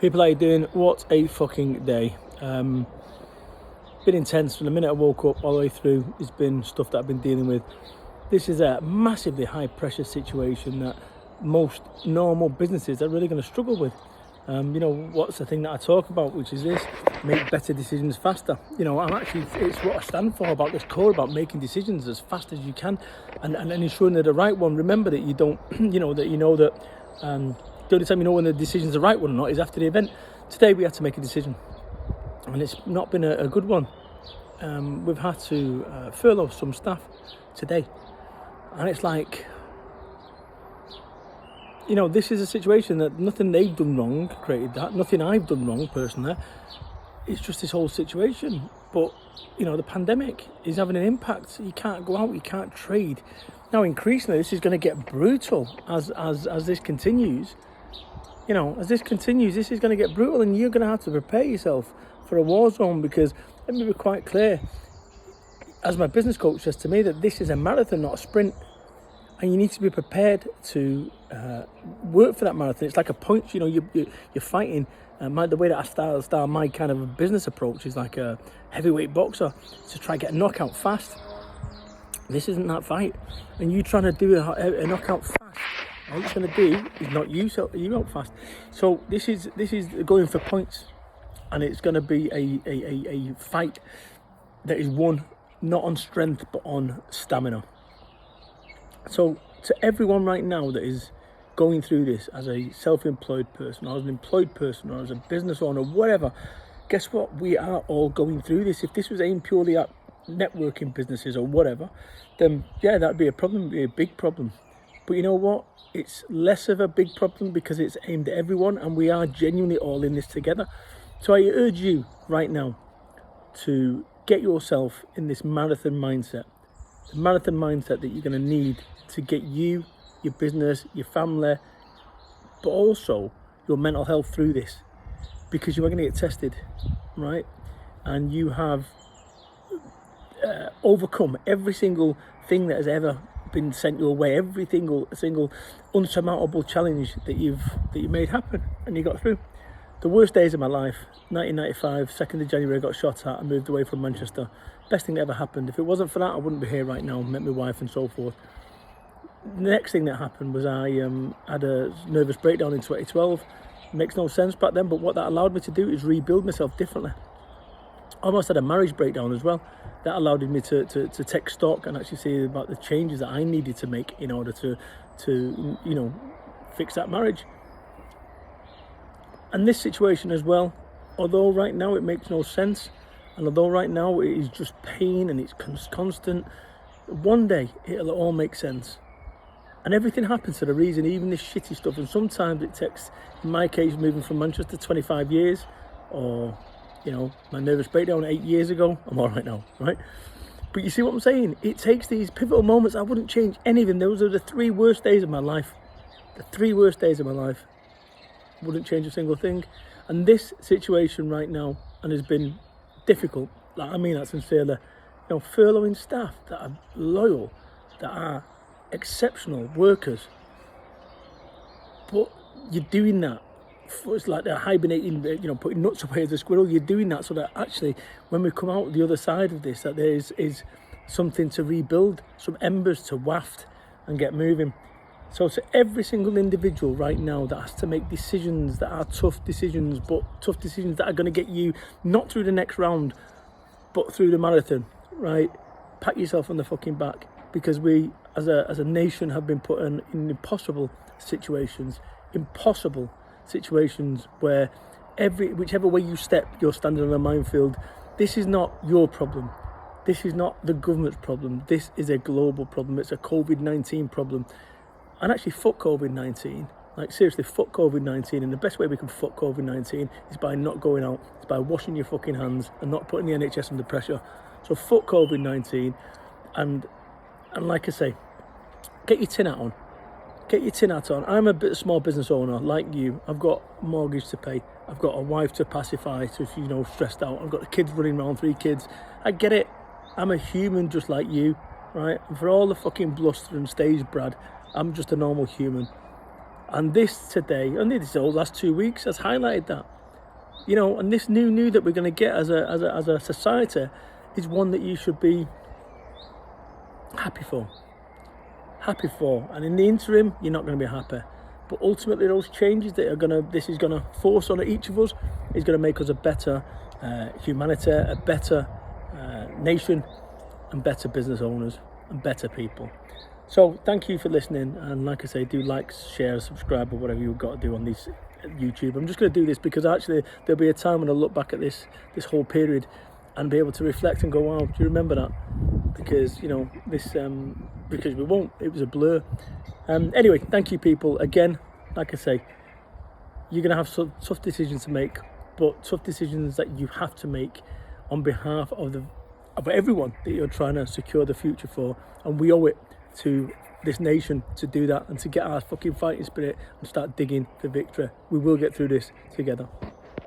People, how you doing? What a fucking day. Been intense from the minute I woke up all the way through. It's been stuff that I've been dealing with. This is a massively high pressure situation that most normal businesses are really going to struggle with. What's the thing that I talk about, which is this: make better decisions faster. It's what I stand for about this call, about making decisions as fast as you can and ensuring they're the right one. Remember that you don't, the only time you know when the decision's the right one or not is after the event. Today we had to make a decision, and it's not been a good one. We've had to furlough some staff today, and it's like, this is a situation that nothing they've done wrong created that, nothing I've done wrong personally. It's just this whole situation. But the pandemic is having an impact. You can't go out, you can't trade. Now increasingly this is going to get brutal as this continues. This is going to get brutal, and you're going to have to prepare yourself for a war zone, because let me be quite clear, as my business coach says to me, that this is a marathon, not a sprint, and you need to be prepared to work for that marathon. It's like a punch, you're fighting. The way that I style my kind of business approach is like a heavyweight boxer to try and get a knockout fast. This isn't that fight, and you trying to do a knockout fast, all it's going to do is knock you out fast. So this is going for points, and it's going to be a fight that is won not on strength but on stamina. So to everyone right now that is going through this as a self-employed person, or as an employed person, or as a business owner, whatever, guess what? We are all going through this. If this was aimed purely at networking businesses or whatever, then yeah, that'd be a problem, it'd be a big problem. But you know what? It's less of a big problem because it's aimed at everyone, and we are genuinely all in this together. So I urge you right now to get yourself in this marathon mindset. The marathon mindset that you're going to need to get you, your business, your family, but also your mental health through this, because you are going to get tested, right? And you have overcome every single thing that has ever been sent your way, every single unsurmountable challenge that you made happen, and you got through. The worst days of my life, 1995, 2nd of January, I got shot at and moved away from Manchester. Best thing that ever happened. If it wasn't for that, I wouldn't be here right now, met my wife and so forth. The next thing that happened was I had a nervous breakdown in 2012. Makes no sense back then, but what that allowed me to do is rebuild myself differently. I almost had a marriage breakdown as well. That allowed me to take stock and actually see about the changes that I needed to make in order to fix that marriage. And this situation as well, although right now it makes no sense, and although right now it is just pain and it's constant, one day it'll all make sense. And everything happens for a reason, even this shitty stuff. And sometimes it takes, in my case, moving from Manchester 25 years, or my nervous breakdown 8 years ago, I'm all right now, right? But you see what I'm saying? It takes these pivotal moments. I wouldn't change any of them. Those are the 3 worst days of my life. The 3 worst days of my life. Wouldn't change a single thing. And this situation right now, and has been difficult, I mean that sincerely, furloughing staff that are loyal, that are exceptional workers, but you're doing that. It's like they're hibernating, putting nuts away as a squirrel. You're doing that so that actually when we come out the other side of this, that there is something to rebuild, some embers to waft and get moving. So to every single individual right now that has to make decisions that are tough decisions, but tough decisions that are going to get you not through the next round, but through the marathon, right? Pat yourself on the fucking back, because we as a nation have been put in impossible situations where whichever way you step, you're standing on a minefield. This is not your problem. This is not the government's problem. This is a global problem. It's a Covid-19 problem. And actually, fuck Covid-19. Like, seriously, fuck Covid-19. And the best way we can fuck Covid-19 is by not going out. It's by washing your fucking hands and not putting the NHS under pressure. So fuck Covid-19. And like I say, get your tin hat on. Get your tin hat on. I'm a small business owner like you. I've got a mortgage to pay. I've got a wife to pacify, so if stressed out. I've got the kids running around, 3 kids. I get it. I'm a human just like you, right? And for all the fucking bluster and stage Brad, I'm just a normal human. And this today, only this last 2 weeks, has highlighted that. You know, and this new that we're going to get as a society is one that you should be happy for. And in the interim, you're not going to be happy. But ultimately, those changes that this is going to force on each of us is going to make us a better humanity, a better nation, and better business owners and better people. So thank you for listening, and like I say, do like, share, subscribe, or whatever you've got to do on this YouTube. I'm just going to do this because actually there'll be a time when I look back at this whole period and be able to reflect and go, wow, do you remember that? Because, you know, because we won't, it was a blur. Anyway, thank you people. Again, like I say, you're going to have some tough decisions to make, but tough decisions that you have to make on behalf of everyone that you're trying to secure the future for. And we owe it to this nation to do that and to get our fucking fighting spirit and start digging for victory. We will get through this together.